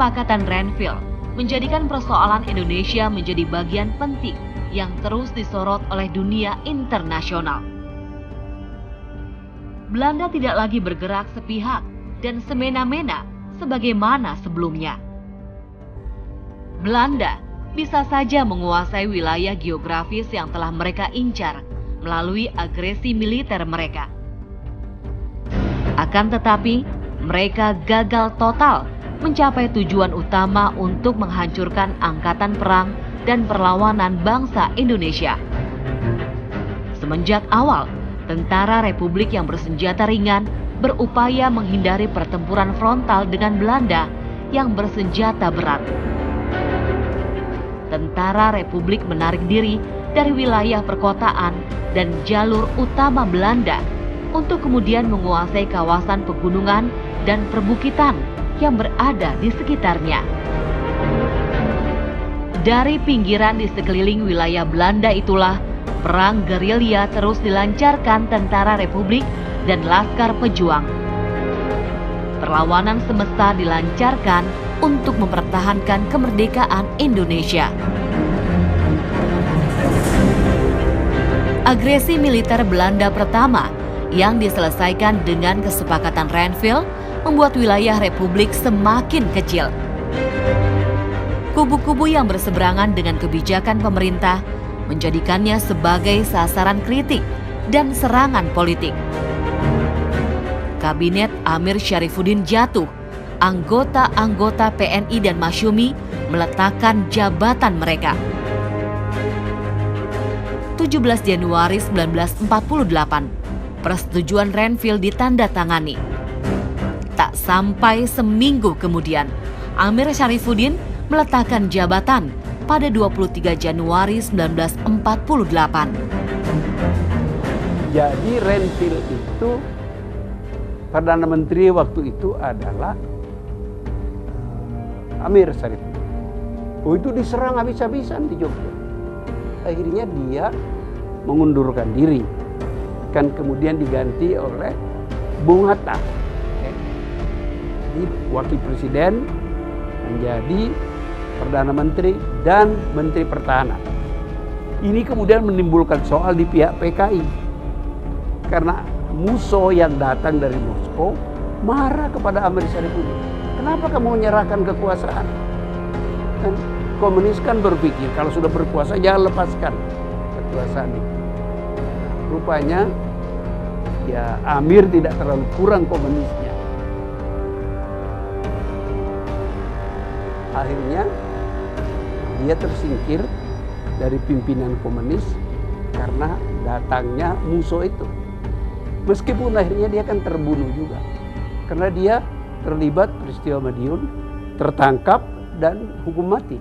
Kesepakatan Renville menjadikan persoalan Indonesia menjadi bagian penting yang terus disorot oleh dunia internasional. Belanda tidak lagi bergerak sepihak dan semena-mena sebagaimana sebelumnya. Belanda bisa saja menguasai wilayah geografis yang telah mereka incar melalui agresi militer mereka. Akan tetapi, mereka gagal total mencapai tujuan utama untuk menghancurkan angkatan perang dan perlawanan bangsa Indonesia. Semenjak awal, tentara Republik yang bersenjata ringan berupaya menghindari pertempuran frontal dengan Belanda yang bersenjata berat. Tentara Republik menarik diri dari wilayah perkotaan dan jalur utama Belanda untuk kemudian menguasai kawasan pegunungan dan perbukitan yang berada di sekitarnya. Dari pinggiran di sekeliling wilayah Belanda itulah perang gerilya terus dilancarkan tentara Republik dan Laskar Pejuang. Perlawanan semesta dilancarkan untuk mempertahankan kemerdekaan Indonesia. Agresi militer Belanda pertama yang diselesaikan dengan kesepakatan Renville membuat wilayah Republik semakin kecil. Kubu-kubu yang berseberangan dengan kebijakan pemerintah menjadikannya sebagai sasaran kritik dan serangan politik. Kabinet Amir Syarifuddin jatuh, anggota-anggota PNI dan Masyumi meletakkan jabatan mereka. 17 Januari 1948, persetujuan Renville ditandatangani. Tak sampai seminggu kemudian, Amir Syarifuddin meletakkan jabatan pada 23 Januari 1948. Jadi Renville itu, Perdana Menteri waktu itu adalah Amir Syarifuddin. Oh, itu diserang habis-habisan di Jogja. Akhirnya dia mengundurkan diri. Kan kemudian diganti oleh Bung Hatta. Jadi wakil presiden menjadi Perdana Menteri dan Menteri Pertahanan. Ini kemudian menimbulkan soal di pihak PKI. Karena musuh yang datang dari Moskow marah kepada Amir Syarifuddin. Kenapa kamu menyerahkan kekuasaan? Dan komunis kan berpikir kalau sudah berkuasa jangan lepaskan kekuasaan itu. Rupanya ya Amir tidak terlalu kurang komunisnya. Akhirnya dia tersingkir dari pimpinan komunis karena datangnya musuh itu. Meskipun akhirnya dia kan terbunuh juga. Karena dia terlibat peristiwa Madiun, tertangkap dan hukum mati.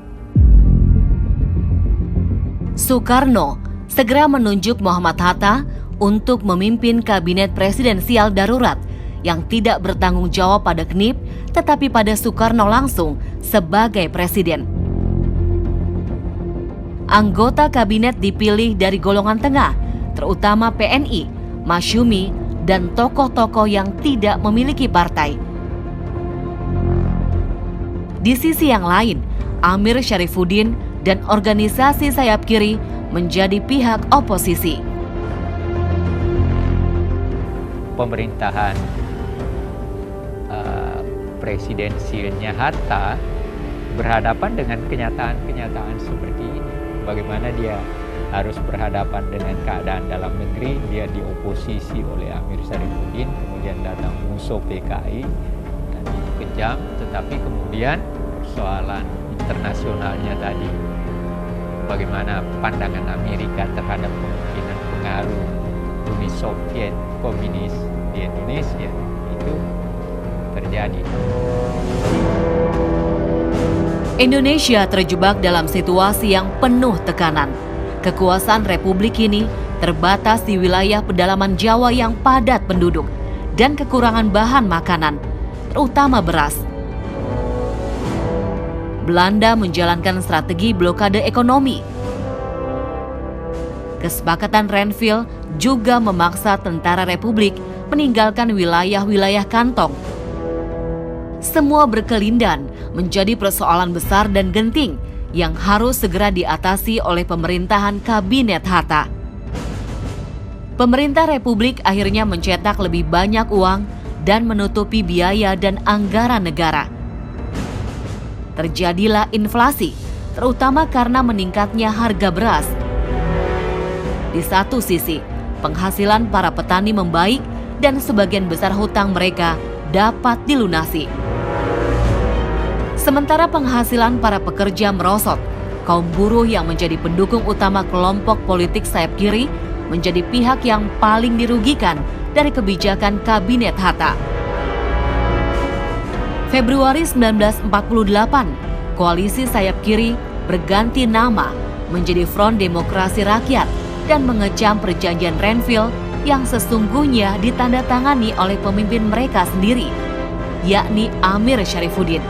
Soekarno segera menunjuk Muhammad Hatta untuk memimpin kabinet presidensial darurat yang tidak bertanggung jawab pada KNIP tetapi pada Soekarno langsung sebagai presiden. Anggota kabinet dipilih dari golongan tengah, terutama PNI, Masyumi, dan tokoh-tokoh yang tidak memiliki partai. Di sisi yang lain, Amir Syarifuddin dan organisasi sayap kiri menjadi pihak oposisi. Pemerintahan presidensialnya Hatta berhadapan dengan kenyataan-kenyataan seperti ini. Bagaimana dia harus berhadapan dengan keadaan dalam negeri, dia dioposisi oleh Amir Syarifuddin, kemudian datang musuh PKI, dan itu kejam, tetapi kemudian persoalan internasionalnya tadi, bagaimana pandangan Amerika terhadap kemungkinan pengaruh Uni Soviet komunis di Indonesia, itu terjadi. Indonesia terjebak dalam situasi yang penuh tekanan. Kekuasaan Republik ini terbatas di wilayah pedalaman Jawa yang padat penduduk dan kekurangan bahan makanan, terutama beras. Belanda menjalankan strategi blokade ekonomi. Kesepakatan Renville juga memaksa tentara Republik meninggalkan wilayah-wilayah kantong. Semua berkelindan menjadi persoalan besar dan genting yang harus segera diatasi oleh pemerintahan Kabinet Hatta. Pemerintah Republik akhirnya mencetak lebih banyak uang dan menutupi biaya dan anggaran negara. Terjadilah inflasi, terutama karena meningkatnya harga beras. Di satu sisi, penghasilan para petani membaik dan sebagian besar hutang mereka dapat dilunasi. Sementara penghasilan para pekerja merosot, kaum buruh yang menjadi pendukung utama kelompok politik sayap kiri menjadi pihak yang paling dirugikan dari kebijakan Kabinet Hatta. Februari 1948, koalisi sayap kiri berganti nama menjadi Front Demokrasi Rakyat dan mengecam perjanjian Renville yang sesungguhnya ditandatangani oleh pemimpin mereka sendiri, yakni Amir Syarifuddin.